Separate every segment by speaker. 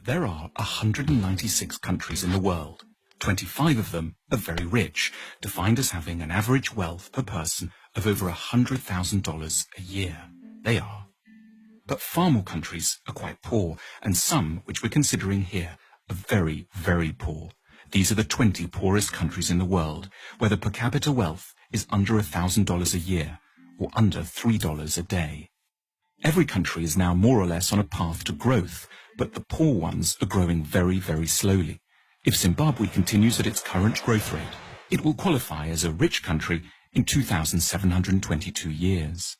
Speaker 1: There are 196 countries in the world. 25 of them are very rich, defined as having an average wealth per person of over $100,000 a year. They are. But far more countries are quite poor, and some, which we're considering here, are very, very poor. These are the 20 poorest countries in the world, where the per capita wealth is under $1,000 a year, or under $3 a day. Every country is now more or less on a path to growth, but the poor ones are growing very, very slowly. If Zimbabwe continues at its current growth rate, it will qualify as a rich country in 2,722 years.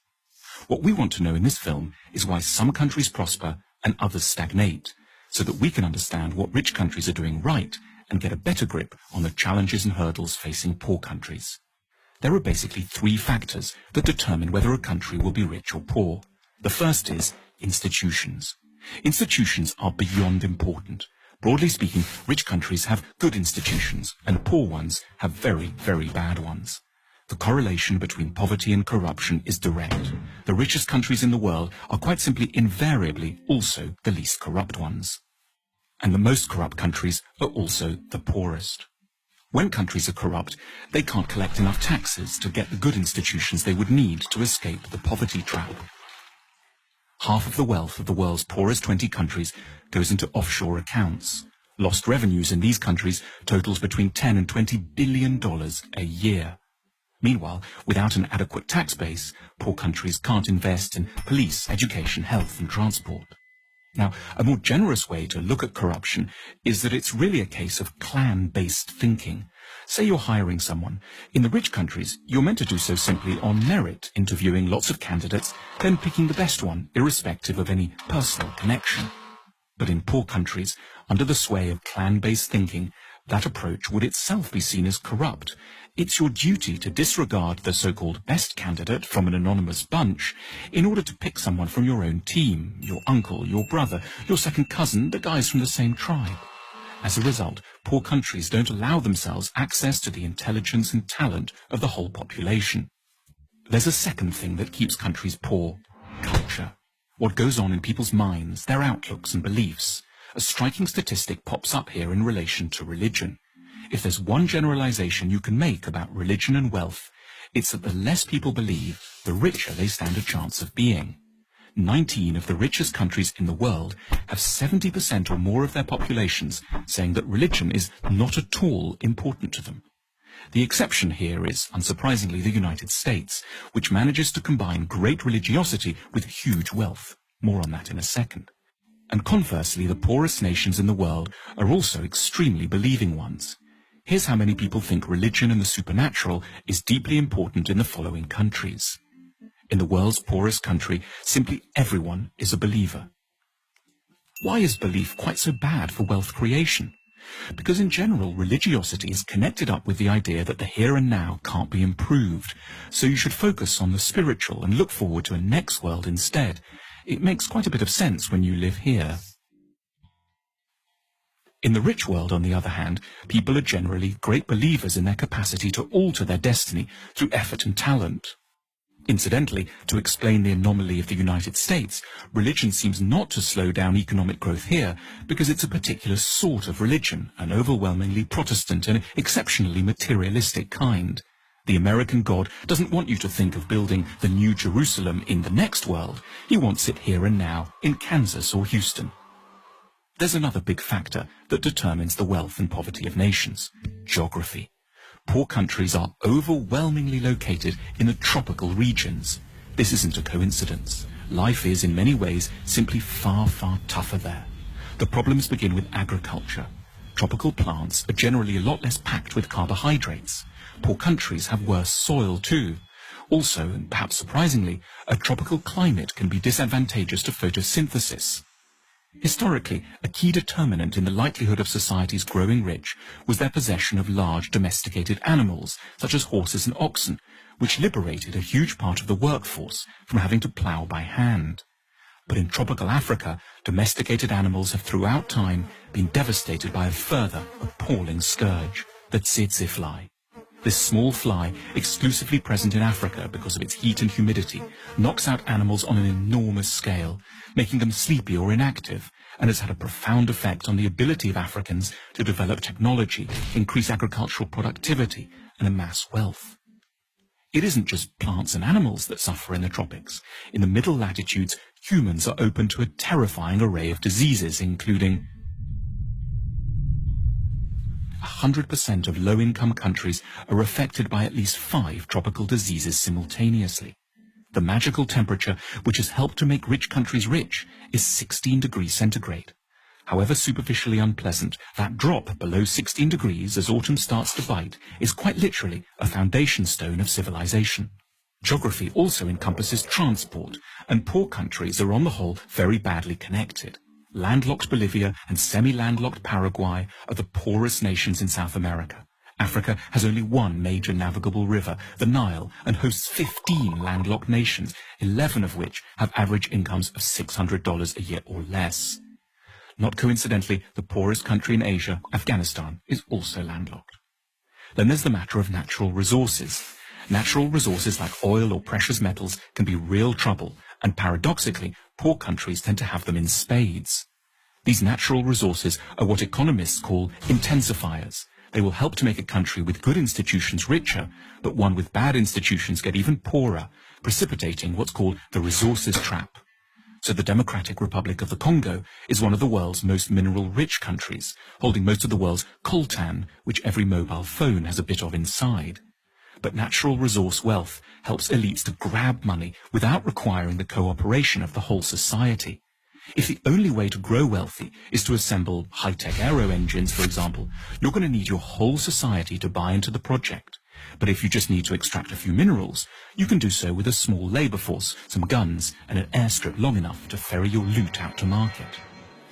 Speaker 1: What we want to know in this film is why some countries prosper and others stagnate, so that we can understand what rich countries are doing right and get a better grip on the challenges and hurdles facing poor countries. There are basically three factors that determine whether a country will be rich or poor. The first is institutions. Institutions are beyond important. Broadly speaking, rich countries have good institutions, and poor ones have very, very bad ones. The correlation between poverty and corruption is direct. The richest countries in the world are quite simply invariably also the least corrupt ones. And the most corrupt countries are also the poorest. When countries are corrupt, they can't collect enough taxes to get the good institutions they would need to escape the poverty trap. Half of the wealth of the world's poorest 20 countries goes into offshore accounts. Lost revenues in these countries totals between $10 and $20 billion a year. Meanwhile, without an adequate tax base, poor countries can't invest in police, education, health and transport. Now, a more generous way to look at corruption is that it's really a case of clan-based thinking. Say you're hiring someone. In the rich countries, you're meant to do so simply on merit, interviewing lots of candidates, then picking the best one, irrespective of any personal connection. But in poor countries, under the sway of clan-based thinking, that approach would itself be seen as corrupt. It's your duty to disregard the so-called best candidate from an anonymous bunch in order to pick someone from your own team, your uncle, your brother, your second cousin, the guys from the same tribe. As a result, poor countries don't allow themselves access to the intelligence and talent of the whole population. There's a second thing that keeps countries poor: culture. What goes on in people's minds, their outlooks and beliefs. A striking statistic pops up here in relation to religion. If there's one generalization you can make about religion and wealth, it's that the less people believe, the richer they stand a chance of being. 19 of the richest countries in the world have 70% or more of their populations saying that religion is not at all important to them. The exception here is, unsurprisingly, the United States, which manages to combine great religiosity with huge wealth. More on that in a second. And conversely, the poorest nations in the world are also extremely believing ones. Here's how many people think religion and the supernatural is deeply important in the following countries. In the world's poorest country, simply everyone is a believer. Why is belief quite so bad for wealth creation? Because in general, religiosity is connected up with the idea that the here and now can't be improved, so you should focus on the spiritual and look forward to a next world instead. It makes quite a bit of sense when you live here. In the rich world, on the other hand, people are generally great believers in their capacity to alter their destiny through effort and talent. Incidentally, to explain the anomaly of the United States, religion seems not to slow down economic growth here because it's a particular sort of religion, an overwhelmingly Protestant and exceptionally materialistic kind. The American God doesn't want you to think of building the New Jerusalem in the next world. He wants it here and now, in Kansas or Houston. There's another big factor that determines the wealth and poverty of nations: geography. Poor countries are overwhelmingly located in the tropical regions. This isn't a coincidence. Life is, in many ways, simply far, far tougher there. The problems begin with agriculture. Tropical plants are generally a lot less packed with carbohydrates. Poor countries have worse soil too. Also, and perhaps surprisingly, a tropical climate can be disadvantageous to photosynthesis. Historically, a key determinant in the likelihood of societies growing rich was their possession of large domesticated animals, such as horses and oxen, which liberated a huge part of the workforce from having to plough by hand. But in tropical Africa, domesticated animals have throughout time been devastated by a further appalling scourge, the tsetse fly. This small fly, exclusively present in Africa because of its heat and humidity, knocks out animals on an enormous scale, making them sleepy or inactive, and has had a profound effect on the ability of Africans to develop technology, increase agricultural productivity, and amass wealth. It isn't just plants and animals that suffer in the tropics. In the middle latitudes, humans are open to a terrifying array of diseases, including 100% of low-income countries are affected by at least 5 tropical diseases simultaneously. The magical temperature, which has helped to make rich countries rich, is 16 degrees centigrade. However superficially unpleasant, that drop below 16 degrees as autumn starts to bite is quite literally a foundation stone of civilization. Geography also encompasses transport, and poor countries are on the whole very badly connected. Landlocked Bolivia and semi-landlocked Paraguay are the poorest nations in South America. Africa has only one major navigable river, the Nile, and hosts 15 landlocked nations, 11 of which have average incomes of $600 a year or less. Not coincidentally, the poorest country in Asia, Afghanistan, is also landlocked. Then there's the matter of natural resources. Natural resources like oil or precious metals can be real trouble, and paradoxically, poor countries tend to have them in spades. These natural resources are what economists call intensifiers. They will help to make a country with good institutions richer, but one with bad institutions get even poorer, precipitating what's called the resources trap. So the Democratic Republic of the Congo is one of the world's most mineral-rich countries, holding most of the world's coltan, which every mobile phone has a bit of inside. But natural resource wealth helps elites to grab money without requiring the cooperation of the whole society. If the only way to grow wealthy is to assemble high-tech aero engines, for example, you're going to need your whole society to buy into the project. But if you just need to extract a few minerals, you can do so with a small labour force, some guns, and an airstrip long enough to ferry your loot out to market.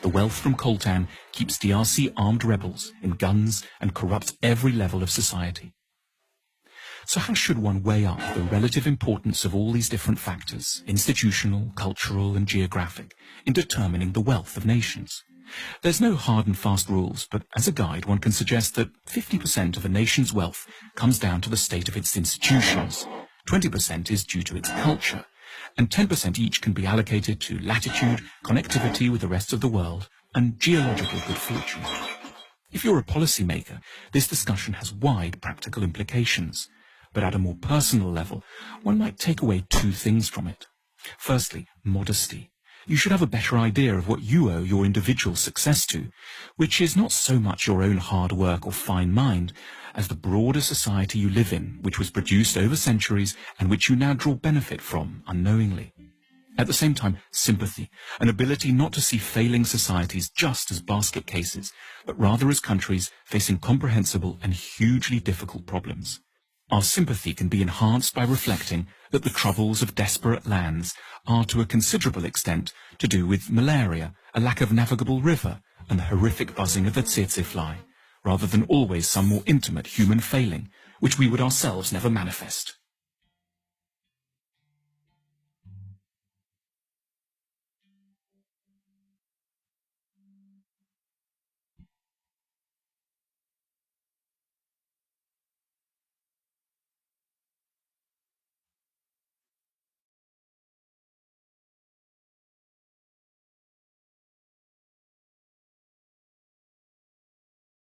Speaker 1: The wealth from coltan keeps DRC armed rebels in guns and corrupts every level of society. So how should one weigh up the relative importance of all these different factors, institutional, cultural, and geographic, in determining the wealth of nations? There's no hard and fast rules, but as a guide one can suggest that 50% of a nation's wealth comes down to the state of its institutions, 20% is due to its culture, and 10% each can be allocated to latitude, connectivity with the rest of the world, and geological good fortune. If you're a policymaker, this discussion has wide practical implications. But at a more personal level, one might take away 2 things from it. Firstly, modesty. You should have a better idea of what you owe your individual success to, which is not so much your own hard work or fine mind, as the broader society you live in, which was produced over centuries and which you now draw benefit from unknowingly. At the same time, sympathy, an ability not to see failing societies just as basket cases, but rather as countries facing comprehensible and hugely difficult problems. Our sympathy can be enhanced by reflecting that the troubles of desperate lands are to a considerable extent to do with malaria, a lack of navigable river, and the horrific buzzing of the tsetse fly, rather than always some more intimate human failing, which we would ourselves never manifest.